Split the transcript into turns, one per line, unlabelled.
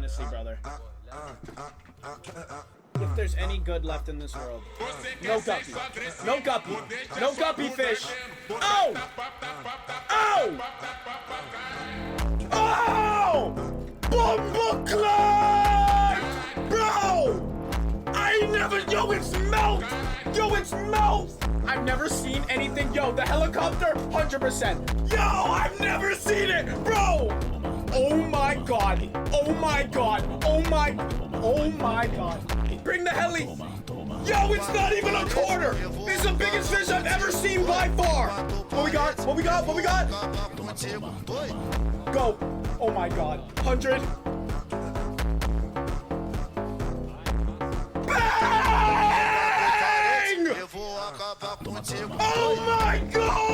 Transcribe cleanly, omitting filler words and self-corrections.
honestly, brother. If there's any good left in this world. No guppy. No guppy. No guppy fish. Oh! Oh! Oh! Bumbleclad! Bro! I never... Yo, it's melt! Yo, it's melt! I've never seen anything... Yo, the helicopter, 100%. Yo, I've never seen it! Bro! Oh my god. Oh my god. Oh my... Oh my god. Bring the heli! Yo, it's not even a quarter! It's the biggest fish I've ever seen by far! What we got? What we got? What we got? Go! Oh my god. 100. Bang! Oh my god!